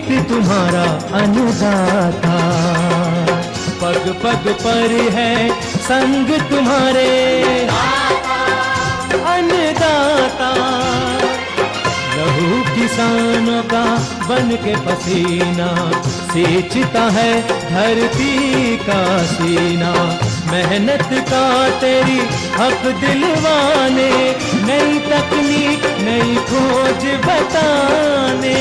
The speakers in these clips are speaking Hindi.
गीत तुम्हारा अन्नदाता, पग पग पर है संग तुम्हारे अन्नदाता। लहू किसानों का बन के पसीना सींचता है धरती का सीना। मेहनत का तेरी हक दिलवाने, नई तकनीक नई खोज बताने।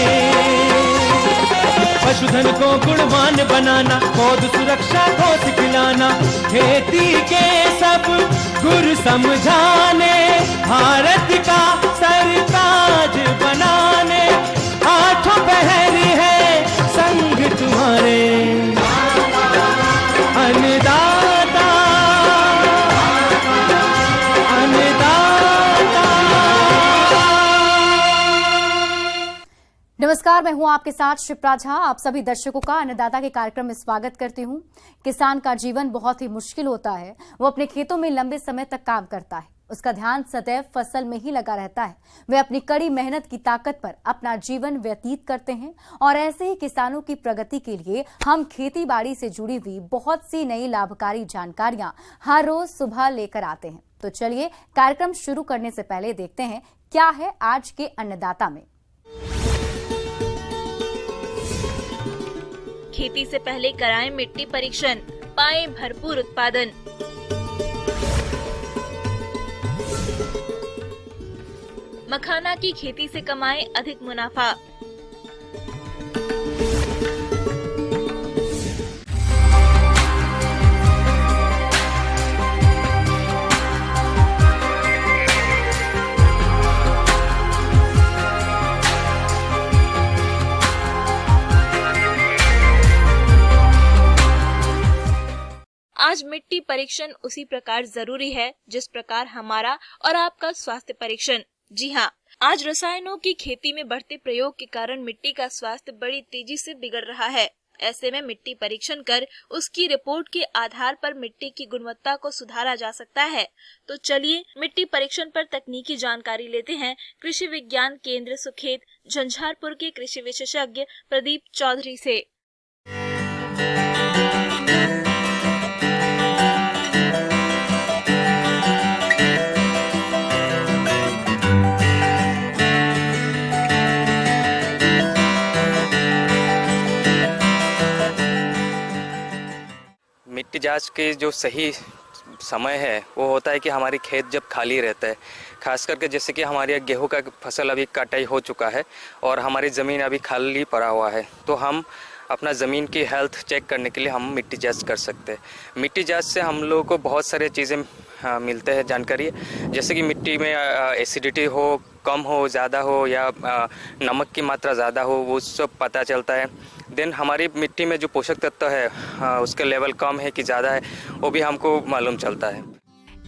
पशुधन को गुणवान बनाना, पौध सुरक्षा को सिखलाना, खेती के सब गुर समझाने, भारत का सरताज बनाने। आठों पहर है संग तुम्हारे अन्नदाता, अन्नदाता। नमस्कार, मैं हूं आपके साथ शिप्रा झा। आप सभी दर्शकों का अन्नदाता के कार्यक्रम में स्वागत करती हूं। किसान का जीवन बहुत ही मुश्किल होता है। वो अपने खेतों में लंबे समय तक काम करता है, उसका ध्यान सदैव फसल में ही लगा रहता है। वे अपनी कड़ी मेहनत की ताकत पर अपना जीवन व्यतीत करते हैं और ऐसे ही किसानों की प्रगति के लिए हम खेती बाड़ी से जुड़ी हुई बहुत सी नई लाभकारी जानकारियां हर रोज सुबह लेकर आते हैं। तो चलिए कार्यक्रम शुरू करने से पहले देखते हैं क्या है आज के अन्नदाता में। खेती से पहले कराएं मिट्टी परीक्षण, पाएं भरपूर उत्पादन। मखाना की खेती से कमाएं अधिक मुनाफा। आज मिट्टी परीक्षण उसी प्रकार जरूरी है जिस प्रकार हमारा और आपका स्वास्थ्य परीक्षण। जी हाँ, आज रसायनों की खेती में बढ़ते प्रयोग के कारण मिट्टी का स्वास्थ्य बड़ी तेजी से बिगड़ रहा है। ऐसे में मिट्टी परीक्षण कर उसकी रिपोर्ट के आधार पर मिट्टी की गुणवत्ता को सुधारा जा सकता है। तो चलिए मिट्टी परीक्षण पर तकनीकी जानकारी लेते हैं कृषि विज्ञान केंद्र सुखेत झंझारपुर के कृषि विशेषज्ञ प्रदीप चौधरी से। मिट्टी जांच के जो सही समय है वो होता है कि हमारी खेत जब खाली रहता है, खास करके जैसे कि हमारी गेहूं का फसल अभी कटाई हो चुका है और हमारी ज़मीन अभी खाली पड़ा हुआ है, तो हम अपना ज़मीन की हेल्थ चेक करने के लिए हम मिट्टी जांच कर सकते हैं। मिट्टी जांच से हम लोगों को बहुत सारे चीज़ें मिलते हैं जानकारी, जैसे कि मिट्टी में एसिडिटी हो, कम हो, ज़्यादा हो या नमक की मात्रा ज़्यादा हो, वो सब पता चलता है। देन हमारी मिट्टी में जो पोषक तत्व है उसके लेवल कम है कि ज़्यादा है, वो भी हमको मालूम चलता है।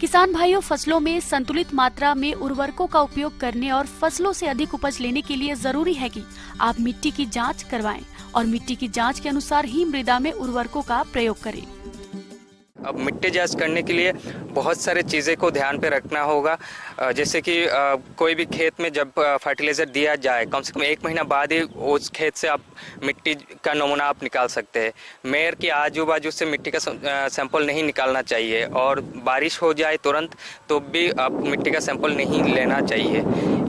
किसान भाइयों, फसलों में संतुलित मात्रा में उर्वरकों का उपयोग करने और फसलों से अधिक उपज लेने के लिए जरूरी है कि आप मिट्टी की जांच करवाएं और मिट्टी की जांच के अनुसार ही मृदा में उर्वरकों का प्रयोग करें। अब मिट्टी जांच करने के लिए बहुत सारे चीज़ें को ध्यान पे रखना होगा, जैसे कि कोई भी खेत में जब फर्टिलाइज़र दिया जाए कम से कम 1 महीना बाद ही उस खेत से आप मिट्टी का नमूना आप निकाल सकते हैं। मेड़ के आजू बाजू से मिट्टी का सैंपल नहीं निकालना चाहिए और बारिश हो जाए तुरंत तो भी आप मिट्टी का सैंपल नहीं लेना चाहिए।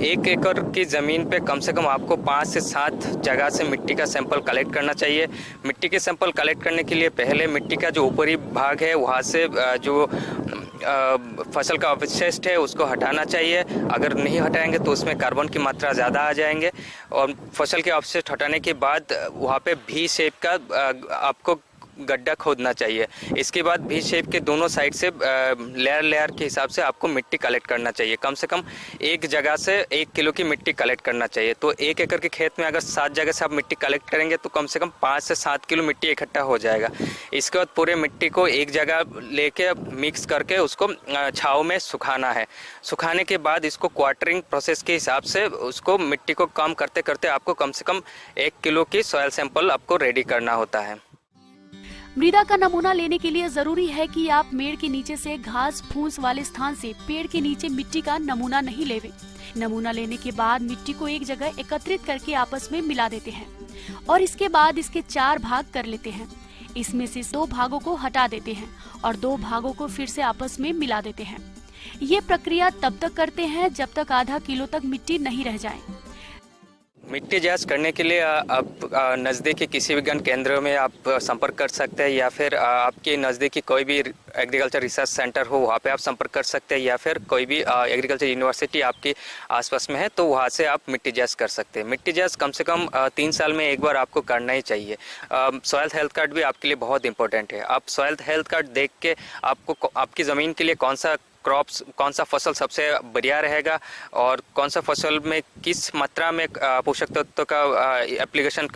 1 एकड़ की ज़मीन पे कम से कम आपको 5 से 7 जगह से मिट्टी का सैंपल कलेक्ट करना चाहिए। मिट्टी के सैंपल कलेक्ट करने के लिए पहले मिट्टी का जो ऊपरी भाग है वहाँ से जो फसल का अवशिष्ट है उसको हटाना चाहिए। अगर नहीं हटाएंगे तो उसमें कार्बन की मात्रा ज़्यादा आ जाएंगे और फसल के अवशिष्ट हटाने के बाद वहाँ पे भी शेप का आपको गड्ढा खोदना चाहिए। इसके बाद भी शेप के दोनों साइड से लेयर के हिसाब से आपको मिट्टी कलेक्ट करना चाहिए। कम से कम एक जगह से 1 किलो की मिट्टी कलेक्ट करना चाहिए। तो 1 एकड़ के खेत में अगर 7 जगह से आप मिट्टी कलेक्ट करेंगे तो कम से कम 5 से 7 किलो मिट्टी इकट्ठा हो जाएगा। इसके बाद पूरे मिट्टी को एक जगह लेके मिक्स करके उसको छाँव में सुखाना है। सुखाने के बाद इसको क्वार्टरिंग प्रोसेस के हिसाब से उसको मिट्टी को कम करते करते आपको कम से कम 1 किलो की सॉयल सैंपल आपको रेडी करना होता है। मृदा का नमूना लेने के लिए जरूरी है कि आप पेड़ के नीचे से घास फूस वाले स्थान से पेड़ के नीचे मिट्टी का नमूना नहीं लेवे। नमूना लेने के बाद मिट्टी को एक जगह एकत्रित करके आपस में मिला देते हैं और इसके बाद इसके 4 भाग कर लेते हैं। इसमें से 2 भागों को हटा देते हैं और 2 भागों को फिर से आपस में मिला देते हैं। ये प्रक्रिया तब तक करते हैं जब तक आधा किलो तक मिट्टी नहीं रह जाए। मिट्टी जांच करने के लिए आप नज़दीकी किसी विज्ञान केंद्र में आप संपर्क कर सकते हैं, या फिर आपके नज़दीकी कोई भी एग्रीकल्चर रिसर्च सेंटर हो वहाँ पे आप संपर्क कर सकते हैं, या फिर कोई भी एग्रीकल्चर यूनिवर्सिटी आपके आसपास में है तो वहाँ से आप मिट्टी जांच कर सकते हैं। मिट्टी जांच कम से कम 3 साल में एक बार आपको करना ही चाहिए। सॉइल हेल्थ कार्ड भी आपके लिए बहुत इंपॉर्टेंट है। आप सॉइल हेल्थ कार्ड देख के आपको आपकी ज़मीन के लिए कौन सा क्रॉप्स, कौन सा फसल सबसे बढ़िया रहेगा और कौन सा फसल में किस मात्रा में पोषक तत्वों का एप्लीकेशन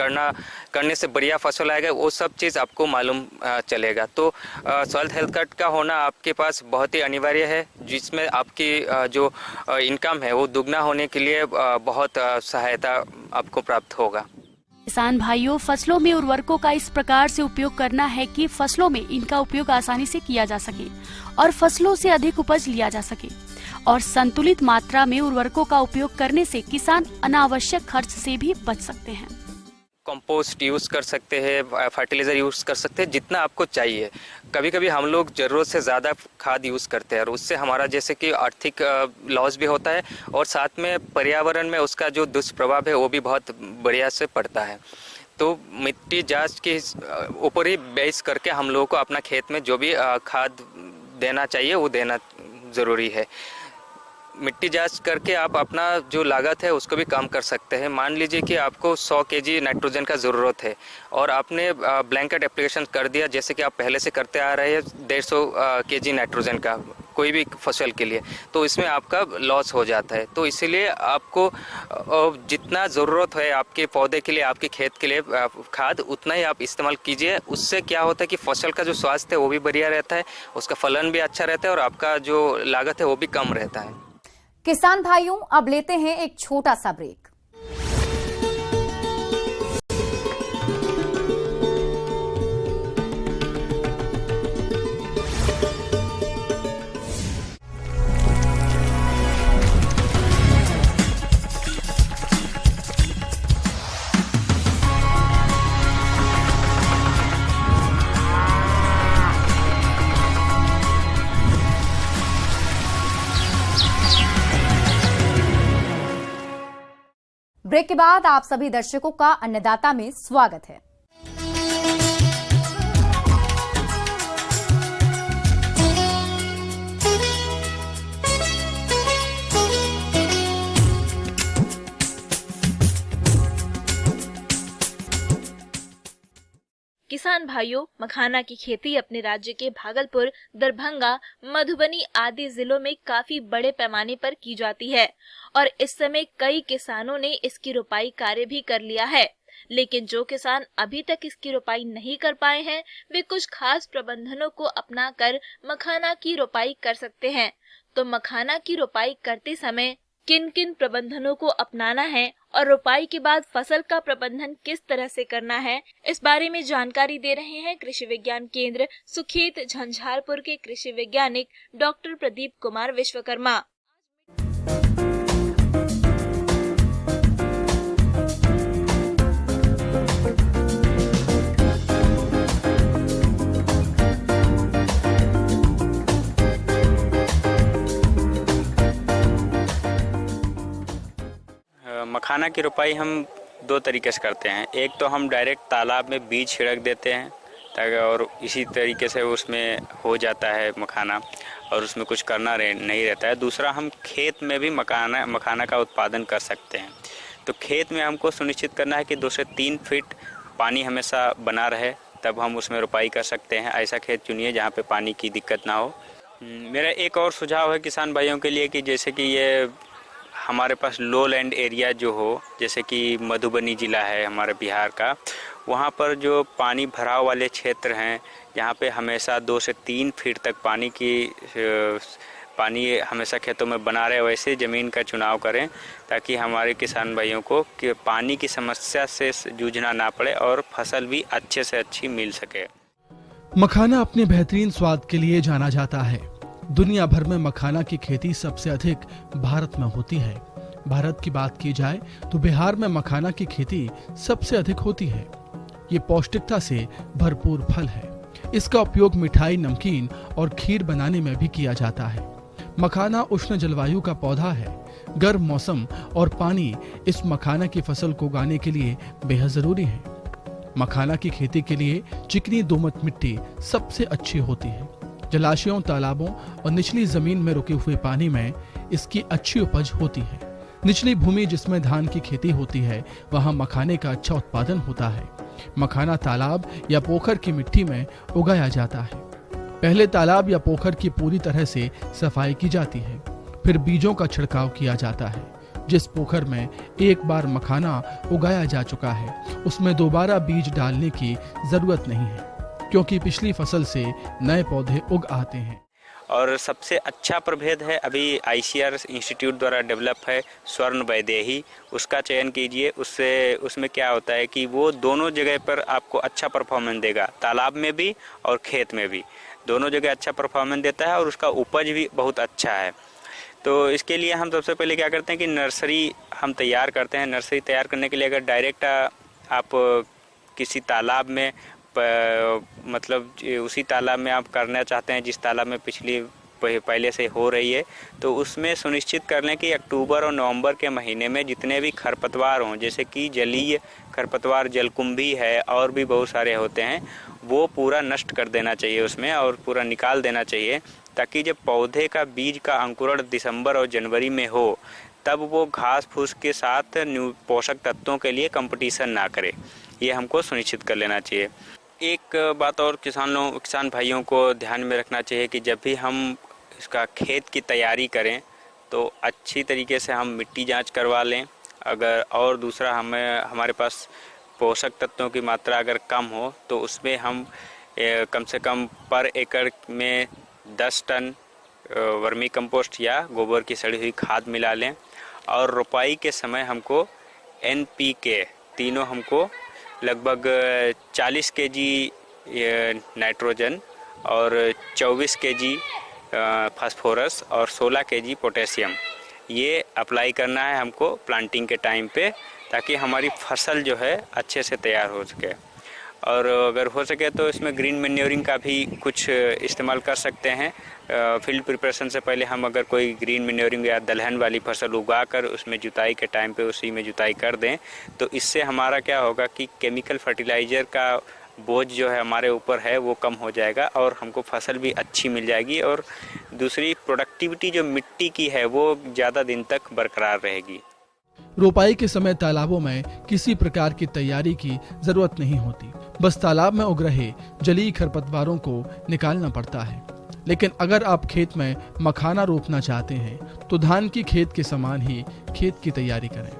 करने से बढ़िया फसल आएगा, वो सब चीज़ आपको मालूम चलेगा। तो सॉइल हेल्थ कार्ड का होना आपके पास बहुत ही अनिवार्य है, जिसमें आपकी जो इनकम है वो दुगना होने के लिए बहुत सहायता आपको प्राप्त होगा। किसान भाइयों, फसलों में उर्वरकों का इस प्रकार से उपयोग करना है कि फसलों में इनका उपयोग आसानी से किया जा सके और फसलों से अधिक उपज लिया जा सके। और संतुलित मात्रा में उर्वरकों का उपयोग करने से किसान अनावश्यक खर्च से भी बच सकते हैं। कंपोस्ट यूज़ कर सकते हैं, फर्टिलाइज़र यूज़ कर सकते हैं जितना आपको चाहिए। कभी कभी हम लोग ज़रूरत से ज़्यादा खाद यूज़ करते हैं और उससे हमारा जैसे कि आर्थिक लॉस भी होता है और साथ में पर्यावरण में उसका जो दुष्प्रभाव है वो भी बहुत बढ़िया से पड़ता है। तो मिट्टी जांच के ऊपर ही बेस करके हम लोगों को अपना खेत में जो भी खाद देना चाहिए वो देना ज़रूरी है। मिट्टी जांच करके आप अपना जो लागत है उसको भी कम कर सकते हैं। मान लीजिए कि आपको 100 केजी नाइट्रोजन का ज़रूरत है और आपने ब्लैंकेट एप्लीकेशन कर दिया, जैसे कि आप पहले से करते आ रहे हैं 150 केजी नाइट्रोजन का कोई भी फसल के लिए, तो इसमें आपका लॉस हो जाता है। तो इसीलिए आपको जितना ज़रूरत है आपके पौधे के लिए, आपके खेत के लिए खाद, उतना ही आप इस्तेमाल कीजिए। उससे क्या होता है कि फसल का जो स्वास्थ्य है वो भी बढ़िया रहता है, उसका फलन भी अच्छा रहता है और आपका जो लागत है वो भी कम रहता है। किसान भाइयों, अब लेते हैं एक छोटा सा ब्रेक। ब्रेक के बाद आप सभी दर्शकों का अन्नदाता में स्वागत है। किसान भाइयों, मखाना की खेती अपने राज्य के भागलपुर, दरभंगा, मधुबनी आदि जिलों में काफी बड़े पैमाने पर की जाती है और इस समय कई किसानों ने इसकी रोपाई कार्य भी कर लिया है। लेकिन जो किसान अभी तक इसकी रोपाई नहीं कर पाए हैं, वे कुछ खास प्रबंधनों को अपनाकर मखाना की रोपाई कर सकते हैं। तो मखाना की रोपाई करते समय किन किन प्रबंधनों को अपनाना है और रोपाई के बाद फसल का प्रबंधन किस तरह से करना है, इस बारे में जानकारी दे रहे हैं कृषि विज्ञान केंद्र सुखेत झंझारपुर के कृषि वैज्ञानिक डॉक्टर प्रदीप कुमार विश्वकर्मा। मखाना की रोपाई हम 2 तरीके से करते हैं। एक तो हम डायरेक्ट तालाब में बीज छिड़क देते हैं ताकि, और इसी तरीके से उसमें हो जाता है मखाना और उसमें कुछ करना नहीं रहता है। दूसरा, हम खेत में भी मखाना का उत्पादन कर सकते हैं। तो खेत में हमको सुनिश्चित करना है कि 2 से 3 फीट पानी हमेशा बना रहे, तब हम उसमें रोपाई कर सकते हैं। ऐसा खेत चुनिए जहाँ पे पानी की दिक्कत ना हो। मेरा एक और सुझाव है किसान भाइयों के लिए कि जैसे कि ये हमारे पास लो लैंड एरिया जो हो, जैसे कि मधुबनी ज़िला है हमारे बिहार का, वहाँ पर जो पानी भराव वाले क्षेत्र हैं जहाँ पे हमेशा 2 से 3 फीट तक पानी हमेशा खेतों में बना रहे, वैसे ज़मीन का चुनाव करें ताकि हमारे किसान भाइयों को कि पानी की समस्या से जूझना ना पड़े और फसल भी अच्छे से अच्छी मिल सके। मखाना अपने बेहतरीन स्वाद के लिए जाना जाता है। दुनिया भर में मखाना की खेती सबसे अधिक भारत में होती है। भारत की बात की जाए तो बिहार में मखाना की खेती सबसे अधिक होती है। ये पौष्टिकता से भरपूर फल है। इसका उपयोग मिठाई, नमकीन और खीर बनाने में भी किया जाता है। मखाना उष्ण जलवायु का पौधा है। गर्म मौसम और पानी इस मखाना की फसल को उगाने के लिए बेहद जरूरी है। मखाना की खेती के लिए चिकनी दोमट मिट्टी सबसे अच्छी होती है। जलाशयों, तालाबों और निचली जमीन में रुके हुए पानी में इसकी अच्छी उपज होती है। निचली भूमि जिसमें धान की खेती होती है, वहां मखाने का अच्छा उत्पादन होता है। मखाना तालाब या पोखर की मिट्टी में उगाया जाता है। पहले तालाब या पोखर की पूरी तरह से सफाई की जाती है, फिर बीजों का छिड़काव किया जाता है। जिस पोखर में एक बार मखाना उगाया जा चुका है, उसमें दोबारा बीज डालने की जरूरत नहीं है, क्योंकि पिछली फसल से नए पौधे उग आते हैं। और सबसे अच्छा प्रभेद है अभी ICAR इंस्टीट्यूट द्वारा डेवलप है स्वर्ण वैदेही, उसका चयन कीजिए। उससे उसमें क्या होता है कि वो दोनों जगह पर आपको अच्छा परफॉर्मेंस देगा, तालाब में भी और खेत में भी, दोनों जगह अच्छा परफॉर्मेंस देता है और उसका उपज भी बहुत अच्छा है। तो इसके लिए हम सबसे पहले क्या करते हैं कि नर्सरी हम तैयार करते हैं। नर्सरी तैयार करने के लिए अगर डायरेक्ट आप किसी तालाब में मतलब उसी तालाब में आप करना चाहते हैं जिस तालाब में पहले से हो रही है, तो उसमें सुनिश्चित कर लें कि अक्टूबर और नवंबर के महीने में जितने भी खरपतवार हों, जैसे कि जलीय खरपतवार, जलकुंभी है और भी बहुत सारे होते हैं, वो पूरा नष्ट कर देना चाहिए उसमें और पूरा निकाल देना चाहिए, ताकि जब पौधे का बीज का अंकुरण दिसंबर और जनवरी में हो, तब वो घास फूस के साथ पोषक तत्वों के लिए कंपटीशन ना करे। ये हमको सुनिश्चित कर लेना चाहिए। एक बात और किसान भाइयों को ध्यान में रखना चाहिए कि जब भी हम इसका खेत की तैयारी करें तो अच्छी तरीके से हम मिट्टी जांच करवा लें। अगर और दूसरा हमारे पास पोषक तत्वों की मात्रा अगर कम हो तो उसमें हम कम से कम पर एकड़ में 10 टन वर्मी कंपोस्ट या गोबर की सड़ी हुई खाद मिला लें। और रोपाई के समय हमको NPK तीनों हमको लगभग 40 kg नाइट्रोजन और 24 kg फास्फोरस और 16 kg पोटेशियम ये अप्लाई करना है हमको प्लांटिंग के टाइम पे, ताकि हमारी फसल जो है अच्छे से तैयार हो सके। और अगर हो सके तो इसमें ग्रीन मैन्योरिंग का भी कुछ इस्तेमाल कर सकते हैं। फील्ड प्रिपरेशन से पहले हम अगर कोई ग्रीन मैन्योरिंग या दलहन वाली फसल उगाकर उसमें जुताई के टाइम पे उसी में जुताई कर दें, तो इससे हमारा क्या होगा कि केमिकल फर्टिलाइज़र का बोझ जो है हमारे ऊपर है वो कम हो जाएगा और हमको फसल भी अच्छी मिल जाएगी। और दूसरी प्रोडक्टिविटी जो मिट्टी की है वो ज़्यादा दिन तक बरकरार रहेगी। रोपाई के समय तालाबों में किसी प्रकार की तैयारी की जरूरत नहीं होती, बस तालाब में उग रहे जलीय खरपतवारों को निकालना पड़ता है। लेकिन अगर आप खेत में मखाना रोपना चाहते हैं तो धान की खेत के समान ही खेत की तैयारी करें।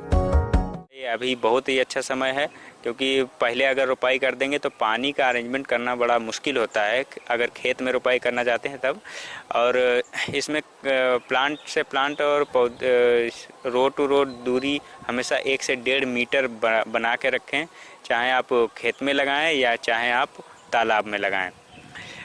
अभी बहुत ही अच्छा समय है, क्योंकि पहले अगर रोपाई कर देंगे तो पानी का अरेंजमेंट करना बड़ा मुश्किल होता है अगर खेत में रोपाई करना चाहते हैं तब। और इसमें प्लांट से प्लांट और रो टू रो दूरी हमेशा 1 से 1.5 मीटर बना के रखें, चाहे आप खेत में लगाएं या चाहे आप तालाब में लगाएं।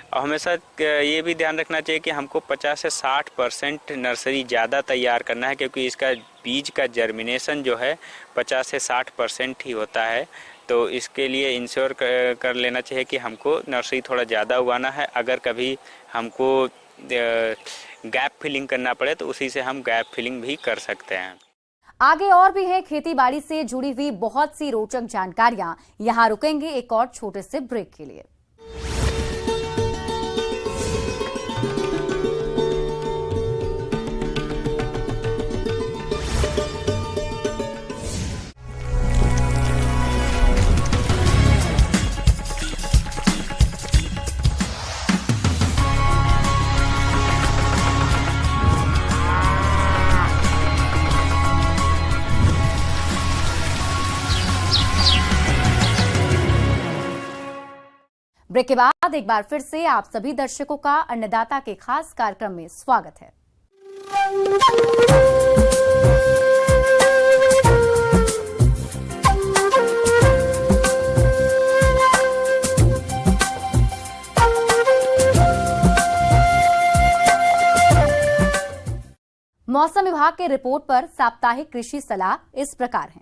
और हमेशा ये भी ध्यान रखना चाहिए कि हमको 50 से 60% नर्सरी ज़्यादा तैयार करना है, क्योंकि इसका बीज का जर्मिनेशन जो है 50 से 60% ही होता है। तो इसके लिए इंश्योर कर लेना चाहिए कि हमको नर्सरी थोड़ा ज़्यादा उगाना है। अगर कभी हमको गैप फिलिंग करना पड़े तो उसी से हम गैप फिलिंग भी कर सकते हैं। आगे और भी है खेती बाड़ी से जुड़ी हुई बहुत सी रोचक जानकारियां। यहाँ रुकेंगे एक और छोटे से ब्रेक के लिए। ब्रेक के बाद एक बार फिर से आप सभी दर्शकों का अन्नदाता के खास कार्यक्रम में स्वागत है। मौसम विभाग के रिपोर्ट पर साप्ताहिक कृषि सलाह इस प्रकार है।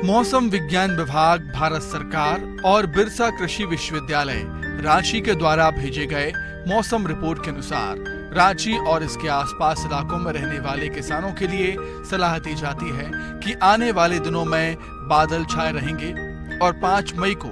मौसम विज्ञान विभाग, भारत सरकार और बिरसा कृषि विश्वविद्यालय रांची के द्वारा भेजे गए मौसम रिपोर्ट के अनुसार रांची और इसके आसपास इलाकों में रहने वाले किसानों के लिए सलाह दी जाती है कि आने वाले दिनों में बादल छाए रहेंगे और 5 मई को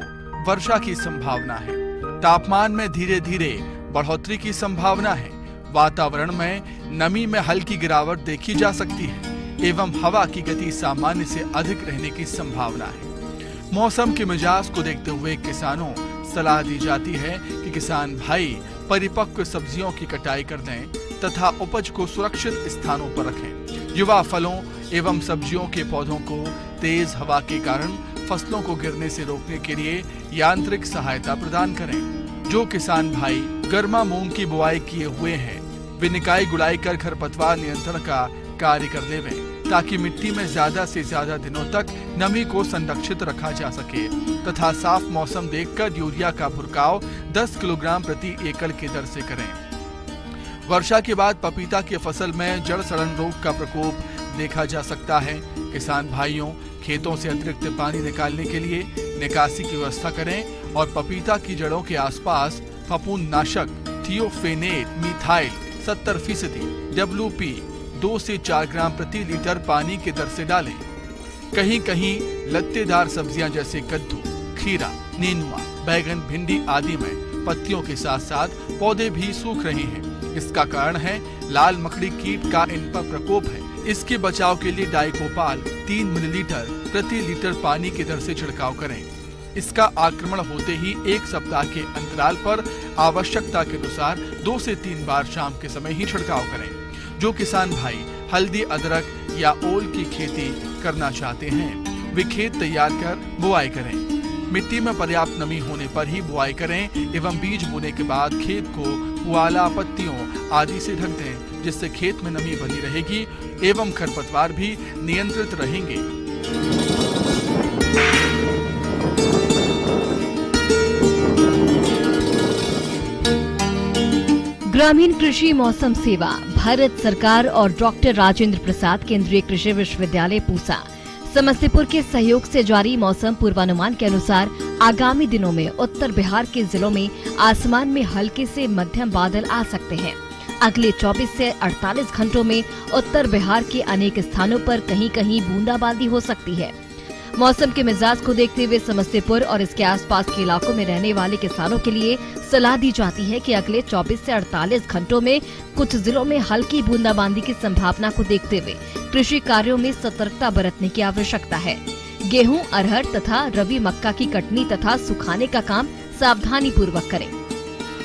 वर्षा की संभावना है। तापमान में धीरे धीरे बढ़ोतरी की संभावना है। वातावरण में नमी में हल्की गिरावट देखी जा सकती है एवं हवा की गति सामान्य से अधिक रहने की संभावना है। मौसम के मिजाज को देखते हुए किसानों सलाह दी जाती है कि किसान भाई परिपक्व सब्जियों की कटाई कर दें तथा उपज को सुरक्षित स्थानों पर रखें। युवा फलों एवं सब्जियों के पौधों को तेज हवा के कारण फसलों को गिरने से रोकने के लिए यांत्रिक सहायता प्रदान करें। जो किसान भाई गर्मा मूंग की बुआई किए हुए हैं वे निकाई गुड़ाई कर खरपतवार नियंत्रण का कार्य कर लेवें ताकि मिट्टी में ज्यादा से ज्यादा दिनों तक नमी को संरक्षित रखा जा सके तथा साफ मौसम देखकर यूरिया का भुरकाव 10 किलोग्राम प्रति एकड़ की दर से करें। वर्षा के बाद पपीता की फसल में जड़ सड़न रोग का प्रकोप देखा जा सकता है। किसान भाइयों खेतों से अतिरिक्त पानी निकालने के लिए निकासी की व्यवस्था करें और पपीता की जड़ों के आसपास फफूंदनाशक थियोफेनेट मिथाइल 70% WP 2 से 4 ग्राम प्रति लीटर पानी की दर से डालें। कहीं कहीं लत्तेदार सब्जियां जैसे कद्दू, खीरा, नेनुआ, बैगन, भिंडी आदि में पत्तियों के साथ साथ पौधे भी सूख रहे हैं। इसका कारण है लाल मकड़ी कीट का इन पर प्रकोप है। इसके बचाव के लिए डाइकोपाल 3 मिलीलीटर प्रति लीटर पानी की दर से छिड़काव करें। इसका आक्रमण होते ही 1 सप्ताह के अंतराल पर आवश्यकता के अनुसार 2 से 3 बार शाम के समय ही छिड़काव करें। जो किसान भाई हल्दी, अदरक या ओल की खेती करना चाहते हैं वे खेत तैयार कर बुआई करें। मिट्टी में पर्याप्त नमी होने पर ही बुआई करें एवं बीज बोने के बाद खेत को पुआला, पत्तियों आदि से ढक दें जिससे खेत में नमी बनी रहेगी एवं खरपतवार भी नियंत्रित रहेंगे। ग्रामीण कृषि मौसम सेवा, भारत सरकार और डॉक्टर राजेंद्र प्रसाद केंद्रीय कृषि विश्वविद्यालय पूसा समस्तीपुर के सहयोग से जारी मौसम पूर्वानुमान के अनुसार आगामी दिनों में उत्तर बिहार के जिलों में आसमान में हल्के से मध्यम बादल आ सकते हैं। अगले 24 से 48 घंटों में उत्तर बिहार के अनेक स्थानों पर कहीं कहीं बूंदाबांदी हो सकती है। मौसम के मिजाज को देखते हुए समस्तीपुर और इसके आसपास के इलाकों में रहने वाले किसानों के लिए सलाह दी जाती है कि अगले 24 से 48 घंटों में कुछ जिलों में हल्की बूंदाबांदी की संभावना को देखते हुए कृषि कार्यों में सतर्कता बरतने की आवश्यकता है। गेहूं, अरहर तथा रबी मक्का की कटनी तथा सुखाने का काम सावधानी पूर्वक करें।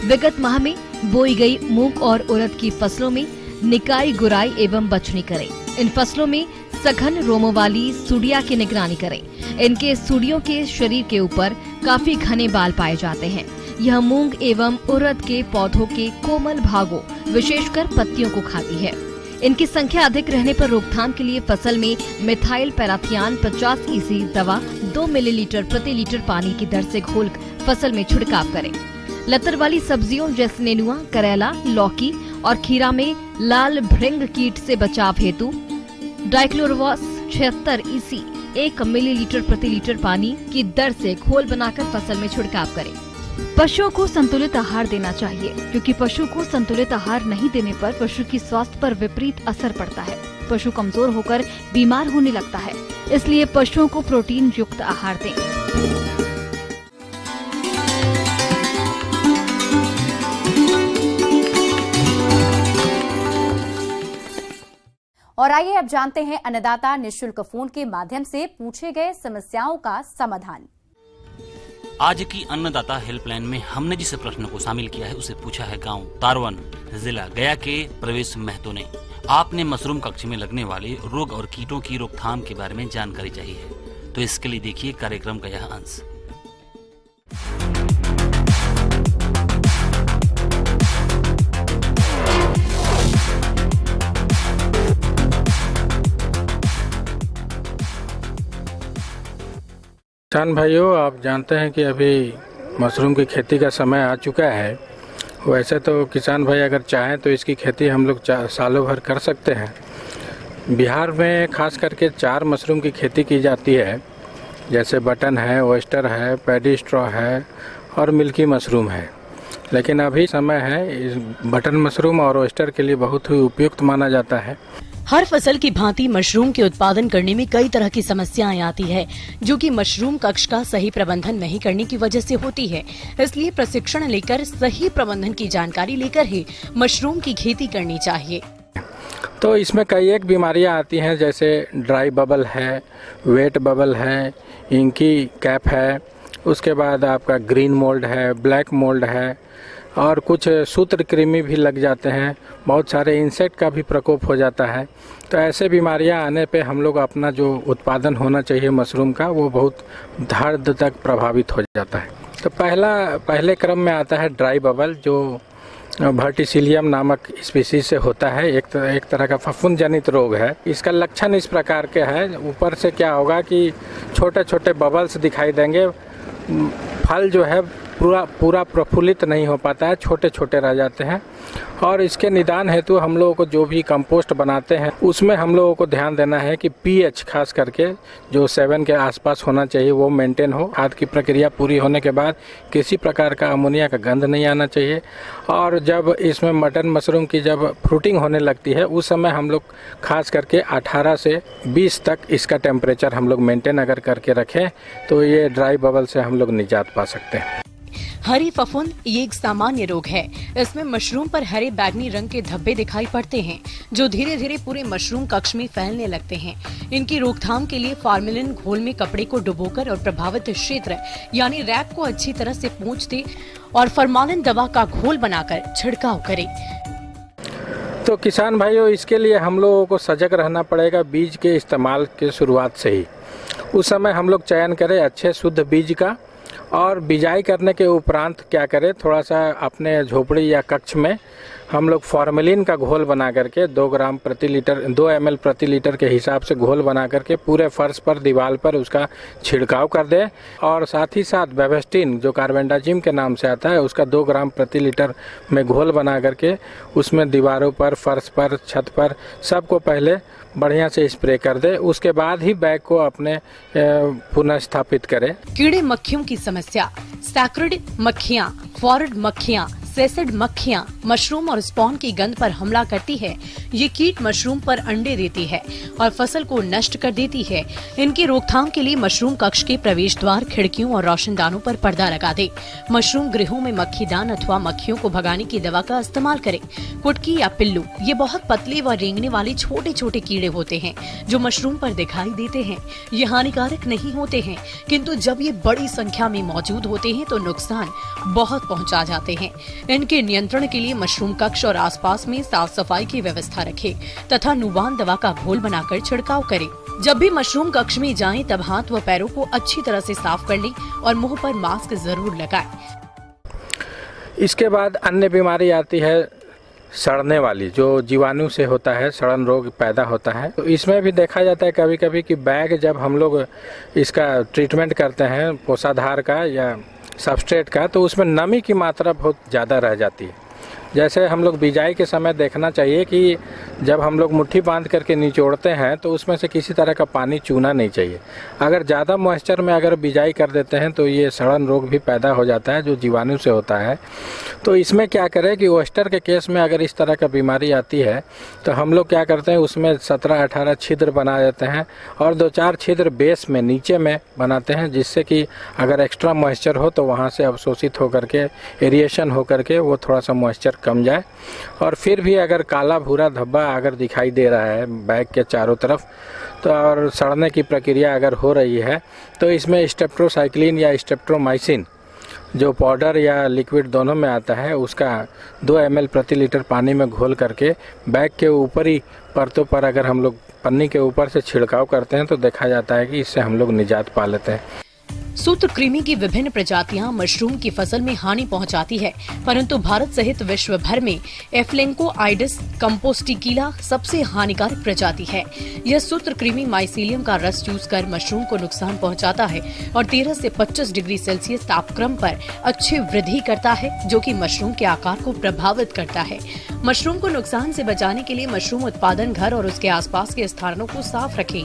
विगत माह में बोई गई मूंग और उड़द की फसलों में निकाई गुराई एवं बछनी करें। इन फसलों में सघन रोमों वाली सुड़िया की निगरानी करें। इनके सुड़ियों के शरीर के ऊपर काफी घने बाल पाए जाते हैं। यह मूंग एवं उड़द के पौधों के कोमल भागों विशेषकर पत्तियों को खाती है। इनकी संख्या अधिक रहने पर रोकथाम के लिए फसल में मिथाइल पैराथियान 50 EC दवा 2 मिलीलीटर प्रति लीटर पानी की दर से घोल फसल में छिड़काव करें। लतर वाली सब्जियों जैसे नेनुआ, करेला, लौकी और खीरा में लाल भृंग कीट से बचाव हेतु डाइक्लोरवास 76 EC 1 मिलीलीटर प्रति लीटर पानी की दर से घोल बनाकर फसल में छिड़काव करें। पशुओं को संतुलित आहार देना चाहिए क्योंकि पशु को संतुलित आहार नहीं देने पर पशु की स्वास्थ्य पर विपरीत असर पड़ता है। पशु कमजोर होकर बीमार होने लगता है, इसलिए पशुओं को प्रोटीन युक्त आहार दें। और आइए अब जानते हैं अन्नदाता निःशुल्क फोन के माध्यम से पूछे गए समस्याओं का समाधान। आज की अन्नदाता हेल्पलाइन में हमने जिस प्रश्न को शामिल किया है उसे पूछा है गांव तारवन, जिला गया के प्रवेश महतो ने। आपने मशरूम कक्ष में लगने वाले रोग और कीटों की रोकथाम के बारे में जानकारी चाहिए, तो इसके लिए देखिए कार्यक्रम का यह अंश। किसान भाइयों, आप जानते हैं कि अभी मशरूम की खेती का समय आ चुका है। वैसे तो किसान भाई अगर चाहें तो इसकी खेती हम लोग सालों भर कर सकते हैं। बिहार में खास करके 4 मशरूम की खेती की जाती है, जैसे बटन है, ओयस्टर है, पैडी स्ट्रॉ है और मिल्की मशरूम है। लेकिन अभी समय है इस बटन मशरूम और ओयस्टर के लिए बहुत ही उपयुक्त माना जाता है। हर फसल की भांति मशरूम के उत्पादन करने में कई तरह की समस्याएं आती है, जो कि मशरूम कक्ष का सही प्रबंधन नहीं करने की वजह से होती है। इसलिए प्रशिक्षण लेकर सही प्रबंधन की जानकारी लेकर ही मशरूम की खेती करनी चाहिए। तो इसमें कई एक बीमारियां आती हैं, जैसे ड्राई बबल है, वेट बबल है, इंकी कैप है, उसके बाद आपका ग्रीन मोल्ड है, ब्लैक मोल्ड है और कुछ सूत्र कृमि भी लग जाते हैं। बहुत सारे इंसेक्ट का भी प्रकोप हो जाता है। तो ऐसे बीमारियां आने पे हम लोग अपना जो उत्पादन होना चाहिए मशरूम का, वो बहुत हद तक प्रभावित हो जाता है। तो पहले क्रम में आता है ड्राई बबल, जो वर्टिसिलियम नामक स्पीसीज से होता है। एक तरह का फफूंद जनित रोग है। इसका लक्षण इस प्रकार के है, ऊपर से क्या होगा कि छोटे छोटे बबल्स दिखाई देंगे, फल जो है पूरा प्रफुल्लित नहीं हो पाता है, छोटे छोटे रह जाते हैं। और इसके निदान हेतु हम लोगों को जो भी कंपोस्ट बनाते हैं उसमें हम लोगों को ध्यान देना है कि पीएच खास करके जो 7 के आसपास होना चाहिए वो मेंटेन हो। खाद की प्रक्रिया पूरी होने के बाद किसी प्रकार का अमोनिया का गंध नहीं आना चाहिए। और जब इसमें मटन मशरूम की जब फ्रूटिंग होने लगती है उस समय हम लोग खास करके 18 से 20 तक इसका टेम्परेचर हम लोग मेंटेन अगर करके रखें तो ये ड्राई बबल से हम लोग निजात पा सकते हैं। हरी फफूंद ये एक सामान्य रोग है। इसमें मशरूम पर हरे बैगनी रंग के धब्बे दिखाई पड़ते हैं, जो धीरे धीरे पूरे मशरूम कक्ष में फैलने लगते हैं। इनकी रोकथाम के लिए फार्मेलिन घोल में कपड़े को डुबोकर और प्रभावित क्षेत्र यानी रैक को अच्छी तरह से पोंछ दे और फॉर्मालिन दवा का घोल बनाकर छिड़काव करें। तो किसान भाइयों, इसके लिए हम लोगों को सजग रहना पड़ेगा बीज के इस्तेमाल के शुरुआत से ही। उस समय हम लोग चयन करें अच्छे शुद्ध बीज का, और बिजाई करने के उपरांत क्या करें, थोड़ा सा अपने झोपड़ी या कक्ष में हम लोग फॉर्मेलिन का घोल बना करके 2 ml प्रति लीटर के हिसाब से घोल बना करके पूरे फर्श पर, दीवार पर उसका छिड़काव कर दें। और साथ ही साथ बेवेस्टिन जो कार्बेंडाजिम के नाम से आता है उसका 2 ग्राम प्रति लीटर में घोल बना करके उसमें दीवारों पर, फर्श पर, छत पर सबको पहले बढ़िया से स्प्रे कर दे। उसके बाद ही बैग को अपने पुनः स्थापित करें। कीड़े मक्खियों की समस्या, सैक्रिड मक्खियाँ, फॉरड मक्खियाँ, सेसिड मक्खियाँ मशरूम और स्पॉन की गंध पर हमला करती है। ये कीट मशरूम पर अंडे देती है और फसल को नष्ट कर देती है। इनकी रोकथाम के लिए मशरूम कक्ष के प्रवेश द्वार, खिड़कियों और रोशनदानों पर पर्दा लगा दे। मशरूम गृहों में मक्खीदान अथवा मक्खियों को भगाने की दवा का इस्तेमाल करें। कुटकी या पिल्लू ये बहुत पतले व रेंगने वाले छोटे छोटे कीड़े होते हैं जो मशरूम पर दिखाई देते हैं। ये हानिकारक नहीं होते हैं, किंतु जब ये बड़ी संख्या में मौजूद होते हैं तो नुकसान बहुत पहुँचा जाते हैं। इनके नियंत्रण के लिए मशरूम कक्ष और आसपास में साफ सफाई की व्यवस्था रखें तथा नुवान दवा का घोल बनाकर छिड़काव करें। जब भी मशरूम कक्ष में जाएं तब हाथ व पैरों को अच्छी तरह से साफ कर लें और मुंह पर मास्क जरूर लगाएं। इसके बाद अन्य बीमारी आती है सड़ने वाली, जो जीवाणु से होता है, सड़न रोग पैदा होता है। तो इसमें भी देखा जाता है कभी कभी कि बैग जब हम लोग इसका ट्रीटमेंट करते हैं पोषाधार का या सबस्ट्रेट का, तो उसमें नमी की मात्रा बहुत ज़्यादा रह जाती है। जैसे हम लोग बिजाई के समय देखना चाहिए कि जब हम लोग मुट्ठी बांध करके निचोड़ते हैं तो उसमें से किसी तरह का पानी चूना नहीं चाहिए। अगर ज़्यादा मॉइस्चर में अगर बिजाई कर देते हैं तो ये सड़न रोग भी पैदा हो जाता है जो जीवाणु से होता है। तो इसमें क्या करें कि ओयस्टर के केस में अगर इस तरह का बीमारी आती है तो हम लोग क्या करते हैं, उसमें 17-18 छिद्र बना देते हैं और 2-4 छिद्र बेस में नीचे में बनाते हैं, जिससे कि अगर एक्स्ट्रा मॉइस्चर हो तो वहाँ से अवशोषित होकर के एरिएशन होकर के वो थोड़ा सा मॉइस्चर कम जाए। और फिर भी अगर काला भूरा धब्बा अगर दिखाई दे रहा है बैग के चारों तरफ तो और सड़ने की प्रक्रिया अगर हो रही है तो इसमें स्टेप्टोसाइक्लिन या स्टेप्टोमाइसिन जो पाउडर या लिक्विड दोनों में आता है उसका 2 ml प्रति लीटर पानी में घोल करके बैग के ऊपरी परतों पर अगर हम लोग पन्नी के ऊपर से छिड़काव करते हैं तो देखा जाता है कि इससे हम लोग निजात पा लेते हैं। सूत्रकृमि की विभिन्न प्रजातियां मशरूम की फसल में हानि पहुंचाती है, परंतु भारत सहित विश्व भर में एफ्लेंकोआइडिस कंपोस्टिकीला सबसे हानिकारक प्रजाति है। यह सूत्रकृमि माइसीलियम का रस चूसकर मशरूम को नुकसान पहुंचाता है और 13 से 25 डिग्री सेल्सियस तापक्रम पर अच्छी वृद्धि करता है, जो कि मशरूम के आकार को प्रभावित करता है। मशरूम को नुकसान से बचाने के लिए मशरूम उत्पादन घर और उसके आसपास के स्थानों को साफ रखें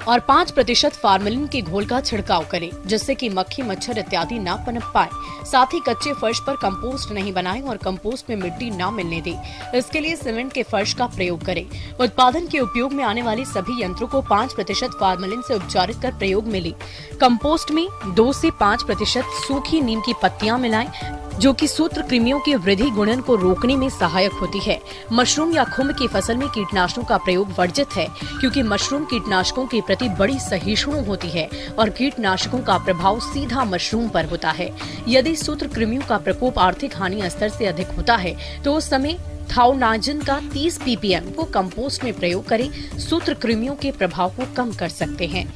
और 5% फार्मेलिन के घोल का छिड़काव करें, जिससे कि मक्खी मच्छर इत्यादि न पनप पाए। साथ ही कच्चे फर्श पर कंपोस्ट नहीं बनाएं और कंपोस्ट में मिट्टी न मिलने दें। इसके लिए सीमेंट के फर्श का प्रयोग करें। उत्पादन के उपयोग में आने वाले सभी यंत्रों को 5% फार्मेलिन से उपचारित कर प्रयोग में लें। कंपोस्ट में 2 से 5% सूखी नीम की पत्तियां मिलाएं, जो कि सूत्रकृमियों की वृद्धि गुणन को रोकने में सहायक होती है। मशरूम या खुम्ब की फसल में कीटनाशकों का प्रयोग वर्जित है, क्योंकि मशरूम कीटनाशकों के प्रति बड़ी सहिष्णु होती है और कीटनाशकों का प्रभाव सीधा मशरूम पर होता है। यदि सूत्रकृमियों का प्रकोप आर्थिक हानि स्तर से अधिक होता है तो उस समय थाउनाजिन का 30 ppm को कंपोस्ट में प्रयोग करें। सूत्रकृमियों के प्रभाव को कम कर सकते हैं।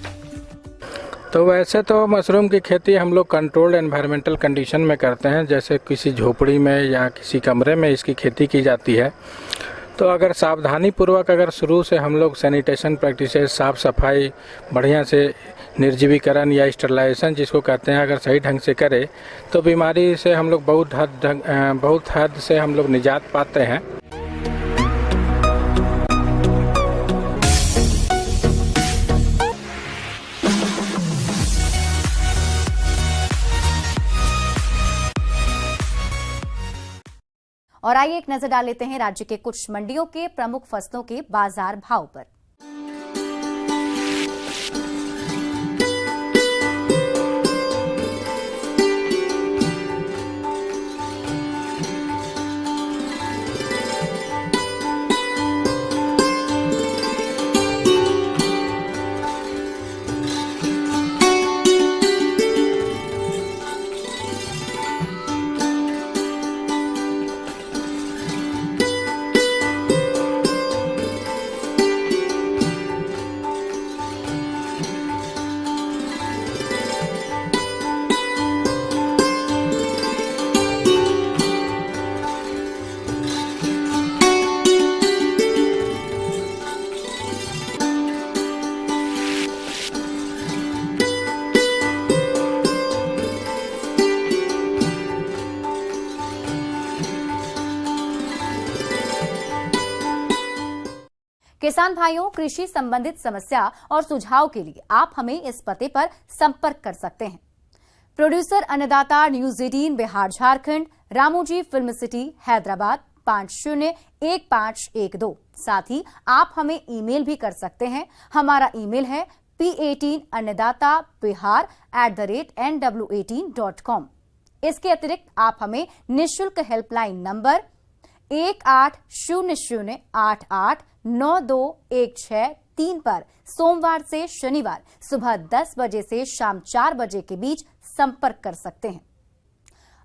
तो वैसे तो मशरूम की खेती हम लोग कंट्रोल्ड एनवायरमेंटल कंडीशन में करते हैं, जैसे किसी झोपड़ी में या किसी कमरे में इसकी खेती की जाती है। तो अगर सावधानी पूर्वक अगर शुरू से हम लोग सैनिटेशन प्रैक्टिसेस, साफ सफाई, बढ़िया से निर्जीवीकरण या स्टरलाइजेशन जिसको कहते हैं, अगर सही ढंग से करें तो बीमारी से हम लोग बहुत हद से हम लोग निजात पाते हैं। और आइए एक नजर डाल लेते हैं राज्य के कुछ मंडियों के प्रमुख फसलों के बाजार भाव पर। किसान भाइयों, कृषि संबंधित समस्या और सुझाव के लिए आप हमें इस पते पर संपर्क कर सकते हैं। प्रोड्यूसर अन्नदाता news 18 Bihar Jharkhand, Ramoji film city Hyderabad 501512। साथ ही आप हमें ईमेल भी कर सकते हैं। हमारा ईमेल है p18annadatabihar@nw18.com। इसके अतिरिक्त आप हमें निःशुल्क हेल्पलाइन नंबर 1800889216 पर सोमवार से शनिवार सुबह 10 बजे से शाम 4 बजे के बीच संपर्क कर सकते हैं।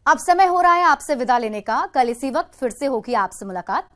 अब समय हो रहा है आपसे विदा लेने का। कल इसी वक्त फिर से होगी आपसे मुलाकात।